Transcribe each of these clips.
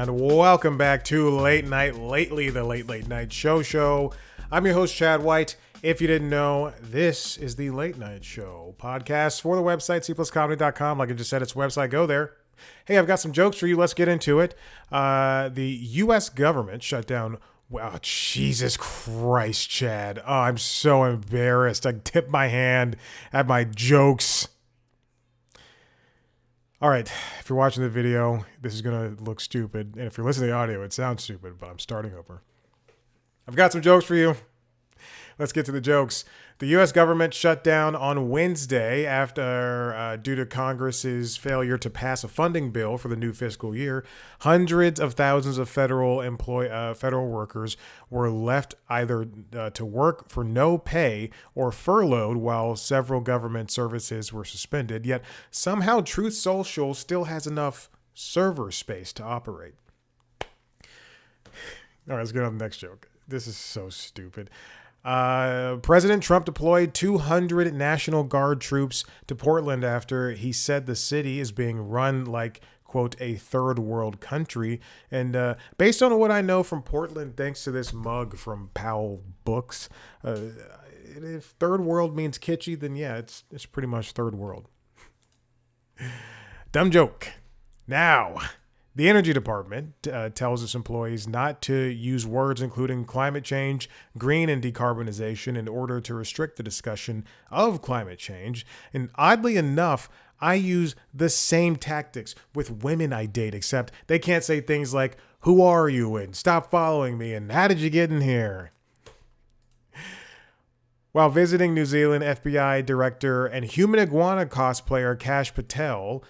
and welcome back to Late Night Lately, the Late Night Show. I'm your host, Chad White. If you didn't know, this is the Late Night Show podcast for the website, cpluscomedy.com. Like I just said, it's a website. Go there. Hey, I've got some jokes for you. Let's get into it. The U.S. government shut down. Wow, Jesus Christ, Chad. Oh, I'm so embarrassed. I tip my hand at my jokes. All right, if you're watching the video, this is going to look stupid. And if you're listening to the audio, it sounds stupid, but I'm starting over. I've got some jokes for you. Let's get to the jokes. The U.S. government shut down on Wednesday after, due to Congress's failure to pass a funding bill for the new fiscal year. Hundreds of thousands of federal workers were left either to work for no pay or furloughed while several government services were suspended. Yet somehow Truth Social still has enough server space to operate. All right, let's get on the next joke. This is so stupid. President Trump deployed 200 National Guard troops to Portland after he said the city is being run like, quote, a third world country. And based on what I know from Portland, thanks to this mug from Powell Books, if third world means kitschy, then yeah, it's pretty much third world. Dumb joke. Now, the Energy Department tells its employees not to use words including climate change, green, and decarbonization in order to restrict the discussion of climate change. And oddly enough, I use the same tactics with women I date, except they can't say things like, "Who are you?" and "Stop following me," and "How did you get in here?" While visiting New Zealand, FBI director and human iguana cosplayer Kash Patel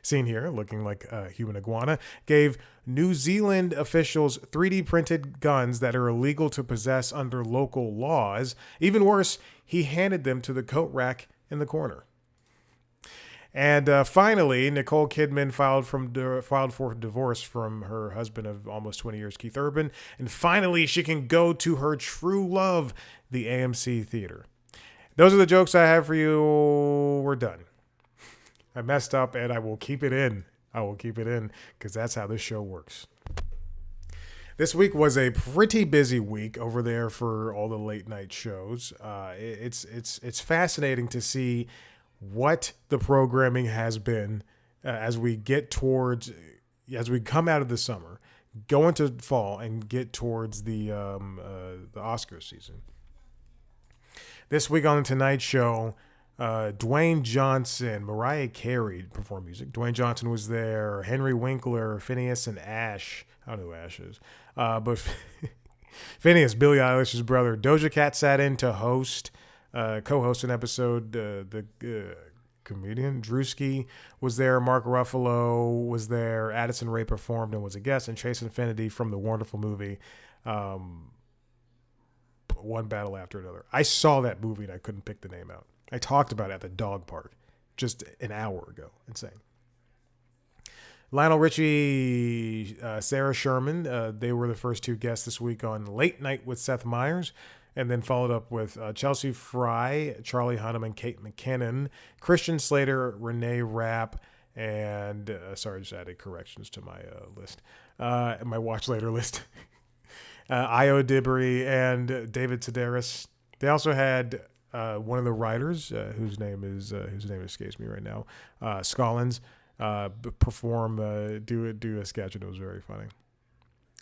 seen here, looking like a human iguana, gave New Zealand officials 3D printed guns that are illegal to possess under local laws. Even worse, he handed them to the coat rack in the corner. And finally, Nicole Kidman filed for divorce from her husband of almost 20 years, Keith Urban. And finally, she can go to her true love, the AMC Theater. Those are the jokes I have for you. We're done. I messed up, and I will keep it in. Because that's how this show works. This week was a pretty busy week over there for all the late night shows. It's fascinating to see what the programming has been as we come out of the summer, go into fall, and get towards the Oscar season. This week on the Tonight Show, Dwayne Johnson, Mariah Carey performed music. Dwayne Johnson was there. Henry Winkler, Phineas, and Ash. I don't know who Ash is. But Phineas, Billie Eilish's brother. Doja Cat sat in to co-host an episode. The comedian Drewski was there. Mark Ruffalo was there. Addison Rae performed and was a guest. And Chase Infinity from the wonderful movie One Battle After Another. I saw that movie and I couldn't pick the name out. I talked about it at the dog park just an hour ago. Insane. Lionel Richie, Sarah Sherman, they were the first two guests this week on Late Night with Seth Meyers, and then followed up with Chelsea Fry, Charlie Hunnam, and Kate McKinnon, Christian Slater, Renee Rapp, and sorry, I just added corrections to my list, my watch later list. Io Dibbery and David Sedaris. They also had one of the writers, whose name escapes me right now, Scollins, perform, do a sketch, and it was very funny.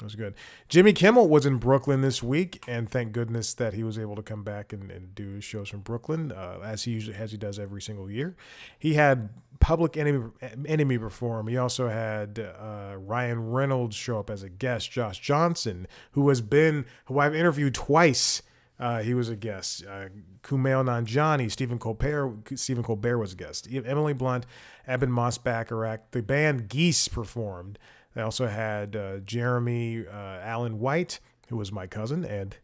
It was good. Jimmy Kimmel was in Brooklyn this week, and thank goodness that he was able to come back and do shows from Brooklyn, as he does every single year. He had Public Enemy perform. He also had Ryan Reynolds show up as a guest. Josh Johnson, who I've interviewed twice. He was a guest. Kumail Nanjiani, Stephen Colbert was a guest. Emily Blunt, Eben Moss-Bacharach. The band Geese performed. They also had Jeremy Allen White, who was my cousin, and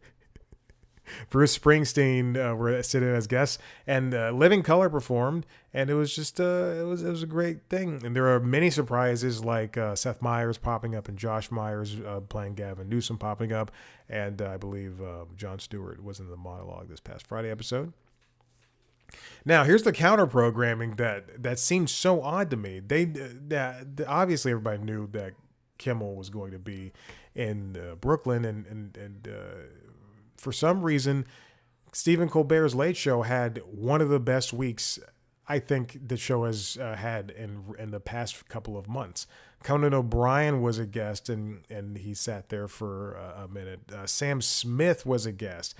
Bruce Springsteen were sitting as guests, and Living Color performed, and it was just it was a great thing. And there are many surprises like Seth Meyers popping up and Josh Myers playing Gavin Newsom popping up, and I believe Jon Stewart was in the monologue this past Friday episode. Now, here's the counter programming that seemed so odd to me. Obviously everybody knew that Kimmel was going to be in Brooklyn, and for some reason, Stephen Colbert's Late Show had one of the best weeks I think the show has had in the past couple of months. Conan O'Brien was a guest, and he sat there for a minute. Sam Smith was a guest.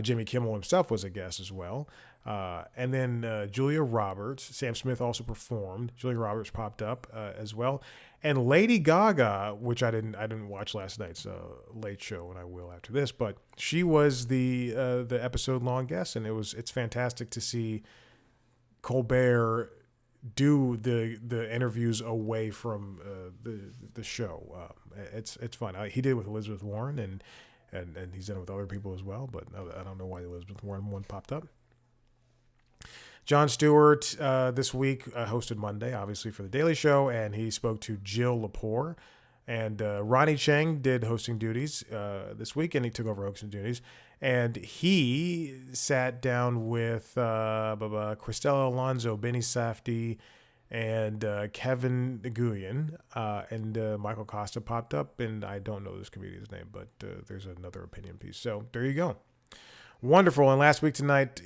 Jimmy Kimmel himself was a guest as well. And then Julia Roberts. Sam Smith also performed. Julia Roberts popped up as well. And Lady Gaga, which I didn't watch last night's Late Show, and I will after this, but she was the episode long guest, and it's fantastic to see Colbert do the interviews away from the show. It's fun. He did it with Elizabeth Warren, and he's done it with other people as well, but I don't know why the Elizabeth Warren one popped up. Jon Stewart this week hosted Monday, obviously, for The Daily Show, and he spoke to Jill Lepore. And Ronnie Chang did hosting duties this week, and he took over hosting duties. And he sat down with Cristela Alonso, Benny Safdie, and Kevin Nguyen. And Michael Costa popped up, and I don't know this comedian's name, but there's another opinion piece. So there you go. Wonderful. And last week tonight,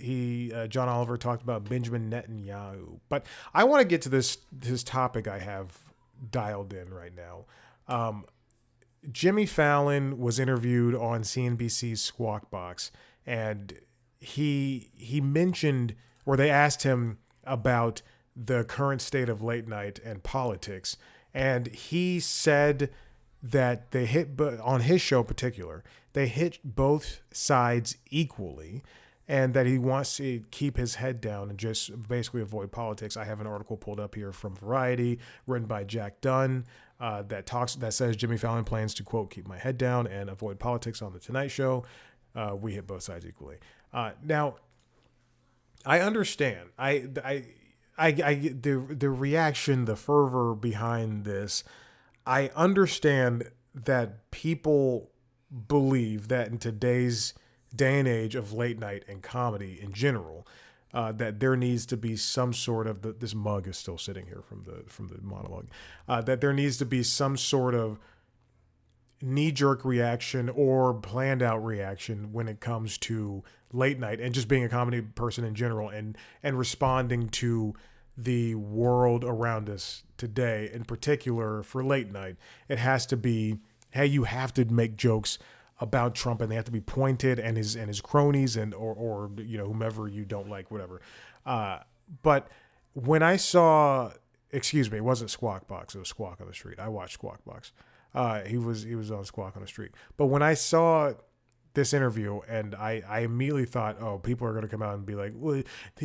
John Oliver talked about Benjamin Netanyahu. But I want to get to this topic I have dialed in right now. Jimmy Fallon was interviewed on CNBC's Squawk Box, and he mentioned, or they asked him about the current state of late night and politics, and he said that they hit, on his show in particular, they hit both sides equally, and that he wants to keep his head down and just basically avoid politics. I have an article pulled up here from Variety, written by Jack Dunn, that says Jimmy Fallon plans to, quote, keep my head down and avoid politics on The Tonight Show. We hit both sides equally. Now, I understand. I the reaction, the fervor behind this. I understand that people believe that in today's day and age of late night and comedy in general, that there needs to be some sort of this mug is still sitting here from the monologue, that there needs to be some sort of knee-jerk reaction or planned out reaction when it comes to late night and just being a comedy person in general, and responding to the world around us today. In particular for late night, it has to be, hey, you have to make jokes about Trump, and they have to be pointed, and his cronies, and or whomever you don't like, whatever. But when I saw, excuse me, it wasn't Squawk Box, it was Squawk on the Street. I watched Squawk Box. He was on Squawk on the Street. But when I saw this interview, and I immediately thought, oh, people are going to come out and be like, well,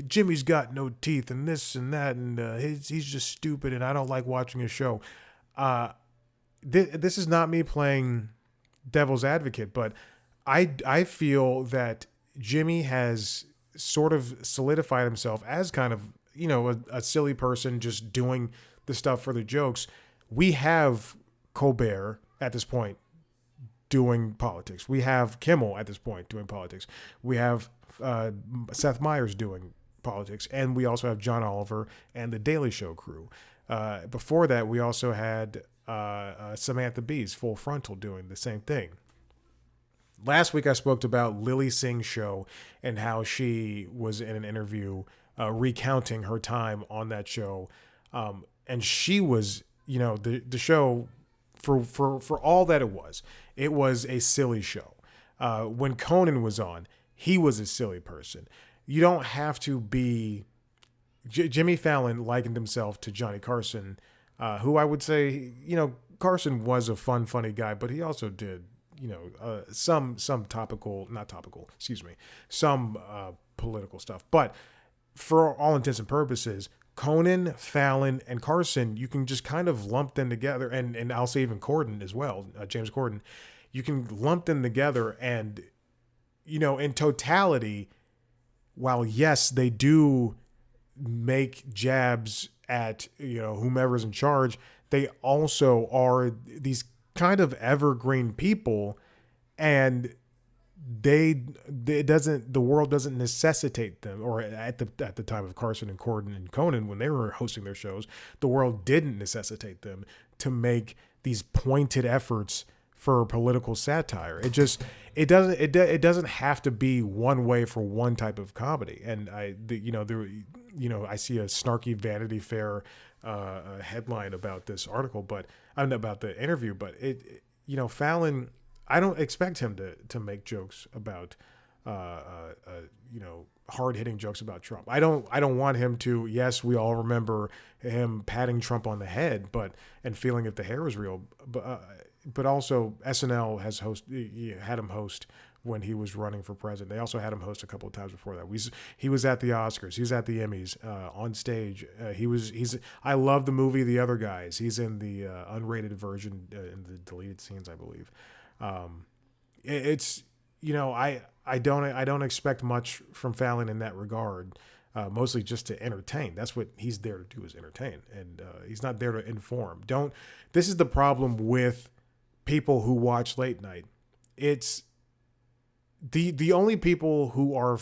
Jimmy's got no teeth and this and that, and he's just stupid, and I don't like watching his show. This is not me playing devil's advocate, but I feel that Jimmy has sort of solidified himself as kind of, a silly person just doing the stuff for the jokes. We have Colbert at this point doing politics. We have Kimmel at this point doing politics. We have Seth Meyers doing politics. And we also have John Oliver and the Daily Show crew. Before that, we also had Samantha Bee's Full Frontal doing the same thing. Last week, I spoke about Lily Singh's show and how she was in an interview recounting her time on that show. And she was, the show, for all that it was a silly show. When Conan was on, he was a silly person. You don't have to be... Jimmy Fallon likened himself to Johnny Carson, who I would say, Carson was a funny guy, but he also did, some political stuff. But for all intents and purposes, Conan, Fallon, and Carson, you can just kind of lump them together, and I'll say even Corden as well, James Corden. You can lump them together, and, in totality, while yes, they do make jabs at, whomever's in charge, they also are these kind of evergreen people, and they it doesn't the world doesn't necessitate them, or at the time of Carson and Corden and Conan when they were hosting their shows, the world didn't necessitate them to make these pointed efforts for political satire. It doesn't have to be one way for one type of comedy. And I see a snarky Vanity Fair headline about this article, but about the interview, but Fallon, I don't expect him to make jokes about hard hitting jokes about Trump. I don't want him to. Yes, we all remember him patting Trump on the head, and feeling if the hair was real. But also SNL had him host when he was running for president. They also had him host a couple of times before that. He was at the Oscars. He was at the Emmys on stage. I love the movie The Other Guys. He's in the unrated version in the deleted scenes, I believe. I don't expect much from Fallon in that regard. Mostly just to entertain. That's what he's there to do, is entertain, and he's not there to inform. This is the problem with people who watch late night. It's the only people who are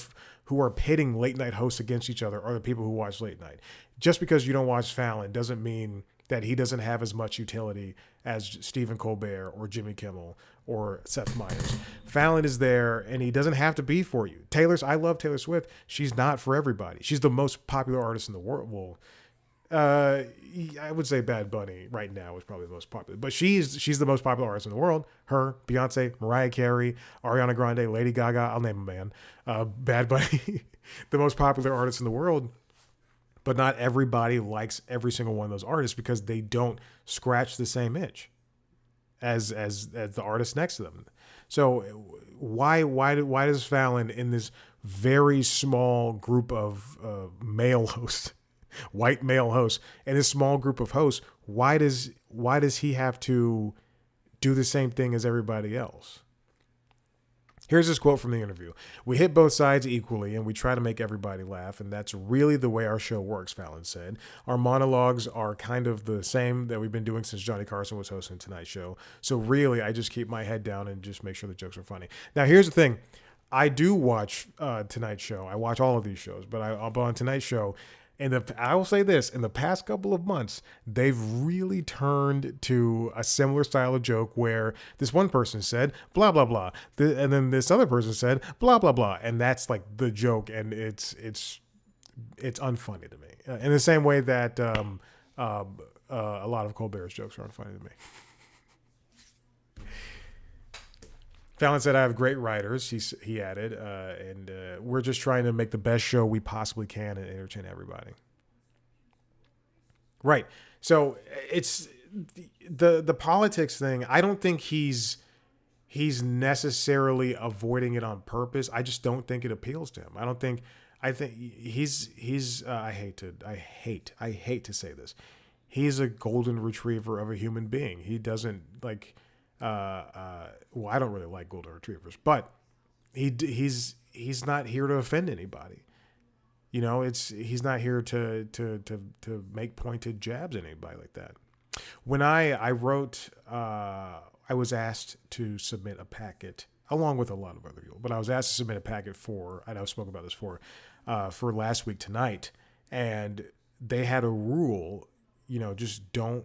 pitting late night hosts against each other are the people who watch late night. Just because you don't watch Fallon doesn't mean that he doesn't have as much utility as Stephen Colbert or Jimmy Kimmel or Seth Meyers. Fallon is there, and he doesn't have to be for you. I love Taylor Swift. She's not for everybody. She's the most popular artist in the world. Well, I would say Bad Bunny right now is probably the most popular, but she's the most popular artist in the world. Her, Beyonce, Mariah Carey, Ariana Grande, Lady Gaga. I'll name a man. Bad Bunny, the most popular artist in the world. But not everybody likes every single one of those artists because they don't scratch the same itch as the artist next to them. So why does Fallon, in this very small group of male hosts, white male hosts, and this small group of hosts, why does he have to do the same thing as everybody else? Here's this quote from the interview. "We hit both sides equally, and we try to make everybody laugh, and that's really the way our show works," Fallon said. "Our monologues are kind of the same that we've been doing since Johnny Carson was hosting Tonight Show. So really, I just keep my head down and just make sure the jokes are funny." Now, here's the thing. I do watch Tonight Show. I watch all of these shows, but on Tonight Show, I will say this, in the past couple of months, they've really turned to a similar style of joke where this one person said, blah, blah, blah. And then this other person said, blah, blah, blah. And that's like the joke. And it's unfunny to me. In the same way that a lot of Colbert's jokes are unfunny to me. Fallon said, "I have great writers," he added, and we're just trying to make the best show we possibly can and entertain everybody. Right. So it's the politics thing. I don't think he's necessarily avoiding it on purpose. I just don't think it appeals to him. I think he's I hate to say this. He's a golden retriever of a human being. He doesn't like. Well, I don't really like golden retrievers, but he's not here to offend anybody. He's not here to make pointed jabs at anybody like that. When I wrote, I was asked to submit a packet along with a lot of other people, but I was asked to submit a packet I know I spoke about this for Last Week Tonight, and they had a rule, just don't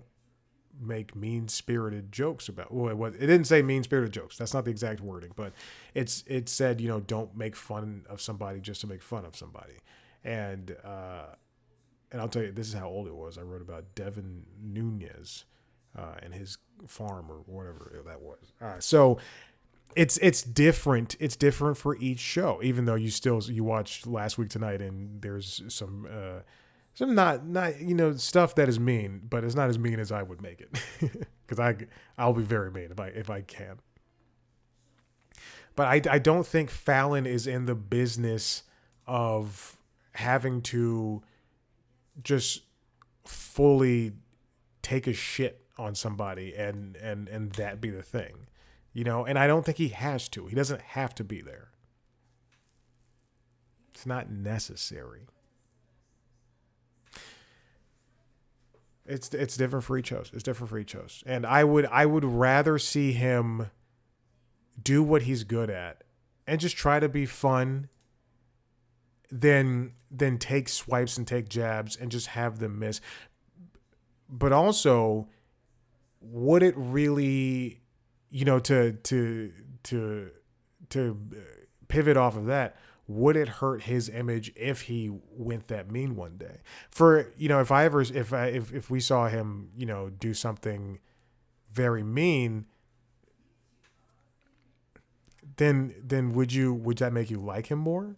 make mean-spirited jokes about. Well, it didn't say mean-spirited jokes. That's not the exact wording, but it said, don't make fun of somebody just to make fun of somebody. And I'll tell you, this is how old it was. I wrote about Devin Nunes and his farm or whatever that was. So it's different. It's different for each show, even though you watched Last Week Tonight and there's some not stuff that is mean, but it's not as mean as I would make it, because I'll be very mean if I can. But I don't think Fallon is in the business of having to just fully take a shit on somebody and that be the thing, and I don't think he has to. He doesn't have to be there. It's not necessary. It's different for each host. It's different for each host. And I would rather see him do what he's good at and just try to be fun than take swipes and take jabs and just have them miss. But also, would it really, to pivot off of that, would it hurt his image if he went that mean one day? If we saw him, do something very mean, then would that make you like him more?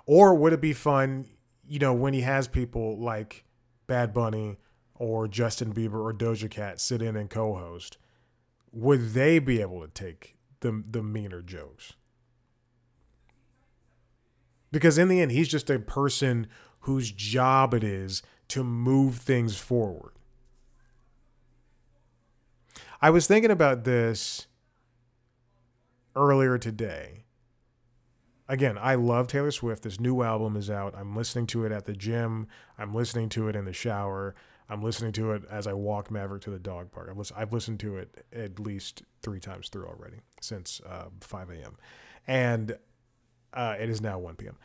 Or would it be fun, when he has people like Bad Bunny or Justin Bieber or Doja Cat sit in and co-host? Would they be able to take the meaner jokes? Because in the end, he's just a person whose job it is to move things forward. I was thinking about this earlier today. Again, I love Taylor Swift. This new album is out. I'm listening to it at the gym. I'm listening to it in the shower. I'm listening to it as I walk Maverick to the dog park. I've listened to it at least 3 times through already since 5 a.m. And it is now 1 p.m.,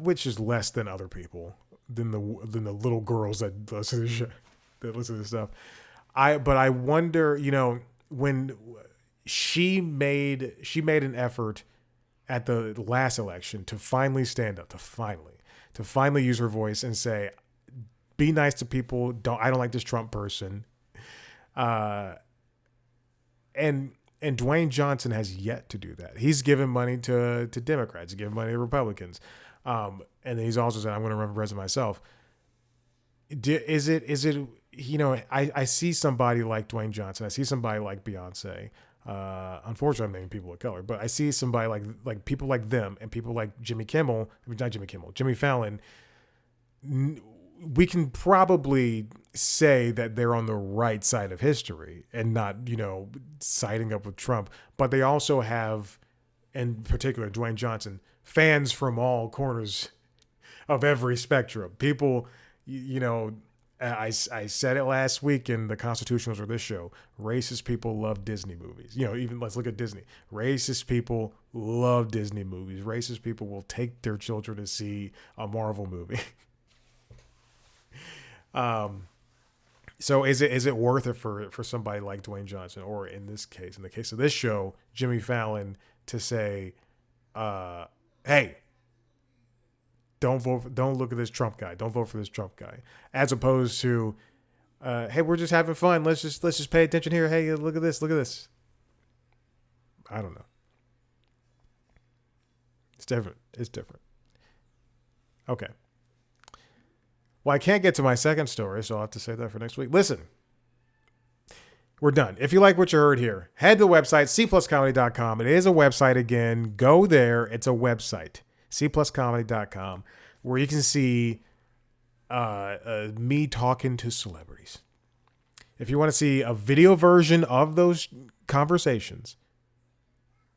which is less than other people, than the little girls that listen to the show, that listen to this stuff. But I wonder, when she made an effort at the last election to finally stand up, to finally use her voice and say, be nice to people. I don't like this Trump person. And Dwayne Johnson has yet to do that. He's given money to Democrats. He's given money to Republicans. And then he's also said, I'm going to run for president myself. Is it, I see somebody like Dwayne Johnson. I see somebody like Beyonce. Unfortunately, I'm naming people of color, but I see somebody like people like them and people like Jimmy Fallon. We can probably say that they're on the right side of history and not, siding up with Trump, but they also have, in particular, Dwayne Johnson, fans from all corners of every spectrum. People, I said it last week in the Constitutionals or this show. Racist people love Disney movies. Even let's look at Disney. Racist people love Disney movies. Racist people will take their children to see a Marvel movie. So is it worth it for somebody like Dwayne Johnson, or in the case of this show, Jimmy Fallon, to say, hey, don't look at this Trump guy. Don't vote for this Trump guy. As opposed to, hey, we're just having fun. Let's just pay attention here. Hey, look at this. Look at this. I don't know. It's different. Okay. Well, I can't get to my second story, so I'll have to save that for next week. Listen, we're done. If you like what you heard here, head to the website, cpluscomedy.com. It is a website again. Go there. It's a website, cpluscomedy.com, where you can see me talking to celebrities. If you want to see a video version of those conversations,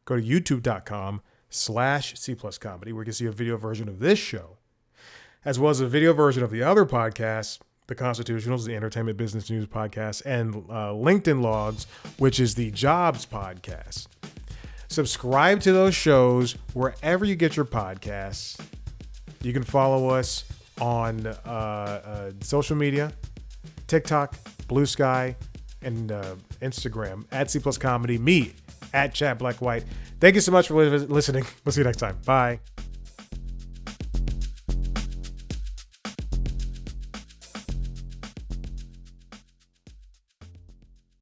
go to youtube.com/cpluscomedy, where you can see a video version of this show, as well as a video version of the other podcasts, the Constitutionals, the Entertainment Business News podcast, and LinkedIn Logs, which is the Jobs podcast. Subscribe to those shows wherever you get your podcasts. You can follow us on social media, TikTok, Blue Sky, and Instagram at @CPlusComedy. Me at Chad Black White. Thank you so much for listening. We'll see you next time. Bye.